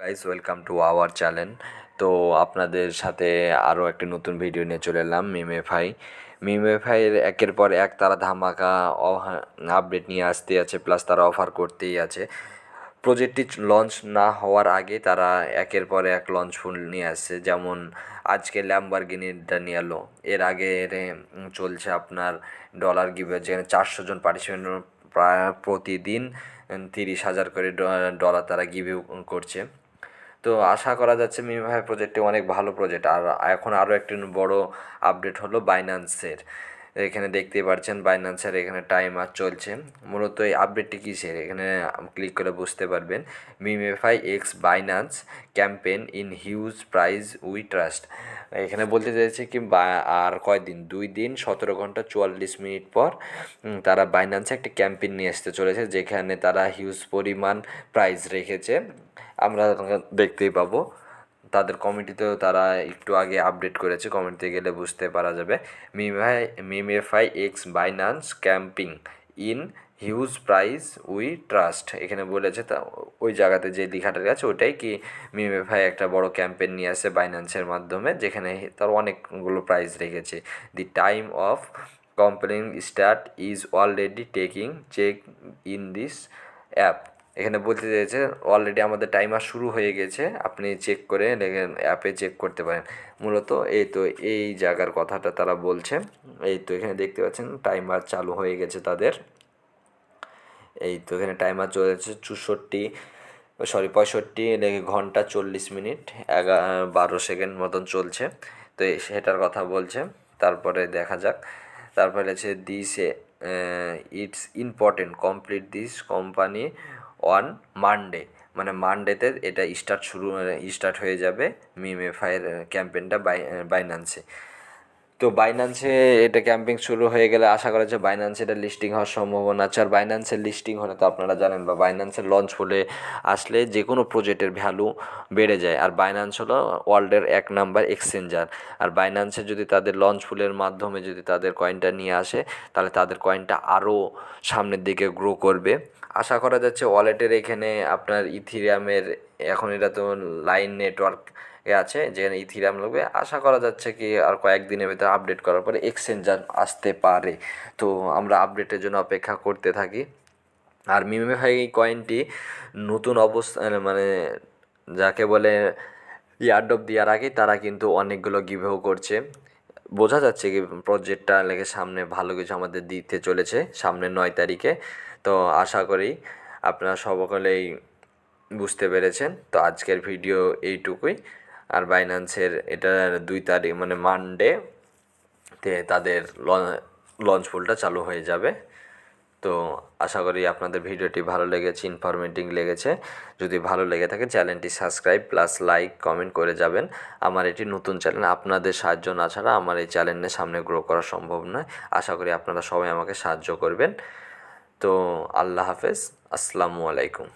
Guys, welcome to our channel. তো আপনাদের সাথে আরও একটি নতুন ভিডিও নিয়ে চলে এলাম। মিমেফাইয়ের একের পর এক তারা ধামাকা আপডেট নিয়ে আসতে আছে, প্লাস তারা অফার করতেই আছে। প্রজেক্টটি লঞ্চ না হওয়ার আগে তারা একের পর এক লঞ্চ ফুল নিয়ে আসছে, যেমন আজকে ল্যাম্বরগিনিটা নিয়ে এলো। এর আগে চলছে আপনার ডলার গিভে, যেখানে 400 জন পার্টিসিপেন্ট প্রায় প্রতিদিন 30,000 করে ডলার তারা গিভে করছে। তো আশা করা যাচ্ছে মিমিফাই প্রজেক্টটি অনেক ভালো প্রজেক্ট। আর এখন আরও একটি বড় আপডেট হলো বাইন্যান্সের। এখানে দেখতেই পাচ্ছেন বাইন্যান্সের এখানে টাইমার চলছে। মূলত এই আপডেটটি কিসের, এখানে ক্লিক করে বুঝতে পারবেন। MemeFi x Binance campaign in huge prize we trust. এখানে বলতে চাইছে কি আর কয়দিন, 2 দিন 17 ঘন্টা 44 মিনিট পর তারা বাইন্যান্সে একটি ক্যাম্পেইন নিয়ে আসতে চলেছে, যেখানে তারা হিউজ পরিমাণ প্রাইজ রেখেছে। আমরা দেখতেই পাবো। তাদের কমিটিতেও তারা একটু আগে আপডেট করেছে, কমিটিতে গেলে বুঝতে পারা যাবে। MemeFi x Binance camping in huge price we trust, এখানে বলেছে। তা ওই জায়গাতে যে লেখাটা আছে ওটাই কি মিমিফাই একটা বড় ক্যাম্পেইন নিয়ে আসে বাইন্যান্সের মাধ্যমে, যেখানে তার অনেকগুলো প্রাইজ রেখেছে। The time of compelling start is already taking check in this app. এখানে বলতে চাইছে অলরেডি আমাদের টাইমার শুরু হয়ে গেছে, আপনি চেক করে অ্যাপে চেক করতে পারেন। মূলত এই জায়গার কথাটা তারা বলছে। এখানে দেখতে পাচ্ছেন টাইমার চালু হয়ে গেছে তাদের। এখানে টাইমার চলেছে 65 ঘন্টা 40 মিনিট 12 সেকেন্ড মতন চলছে। তো সেটার কথা বলছে। তারপরে দেখা যাক। তারপরে আছে this it's important complete this company on Monday, মানে মানডেতে এটা স্টার্ট হয়ে যাবে মিমিফাইয়ের ক্যাম্পেইনটা বাইন্যান্সে। তো বাইন্যান্সে এটা ক্যাম্পিং শুরু হয়ে গেলে আশা করা যায় বাইন্যান্সে এটা লিস্টিং হওয়ার সম্ভাবনা আছে। আর বাইন্যান্সের লিস্টিং হলে তো আপনারা জানেন, বা বাইন্যান্সের লঞ্চ হলে আসলে যে কোনো প্রজেক্টের ভ্যালু বেড়ে যায়। আর বাইন্যান্স হলো ওয়ার্ল্ডের 1 নাম্বার এক্সচেঞ্জার। আর বাইন্যান্সে যদি তাদের লঞ্চ ফুলের মাধ্যমে যদি তাদের কয়েনটা নিয়ে আসে, তাহলে তাদের কয়েনটা আরও সামনের দিকে গ্রো করবে। আশা করা যাচ্ছে ওয়ালেটের এখানে আপনার ইথিরিয়ামের, এখন এটা তো লাইন নেটওয়ার্ক আছে যেখানে ইথিরিয়াম লাগবে। আশা করা যাচ্ছে কি আর কয়েকদিনের ভিতরে আপডেট করার পরে এক্সচেঞ্জার আসতে পারে। তো আমরা আপডেটের জন্য অপেক্ষা করতে থাকি। আর মিমিফাই এই কয়েনটি নতুন অবস্থা, মানে যাকে বলে ইয়ারড্রপ দেওয়ার আগে তারা কিন্তু অনেকগুলো গিভও করছে। বোঝা যাচ্ছে কি প্রজেক্টটা লেগে সামনে ভালো কিছু আমাদের দিতে চলেছে সামনে 9 তারিখে। তো আশা করি আপনারা সকলেই বুঝতে পেরেছেন। তো আজকের ভিডিও এইটুকুই। আর বাইন্যান্সের এটা 2 তারিখ মানে মানডে তে তাদের লঞ্চ ফুলটা চালু হয়ে যাবে। তো আশা করি আপনাদের ভিডিওটি ভালো লেগেছে, ইনফরমেটিভ লেগেছে। যদি ভালো লেগে থাকে চ্যানেলটি সাবস্ক্রাইব প্লাস লাইক কমেন্ট করে যাবেন। আমার এটি নতুন চ্যানেল, আপনাদের সাহায্য না ছাড়া আমার এই চ্যানেলের সামনে গ্রো করা সম্ভব নয়। আশা করি আপনারা সবাই আমাকে সাহায্য করবেন। তো আল্লাহ হাফেজ, আসসালামু আলাইকুম।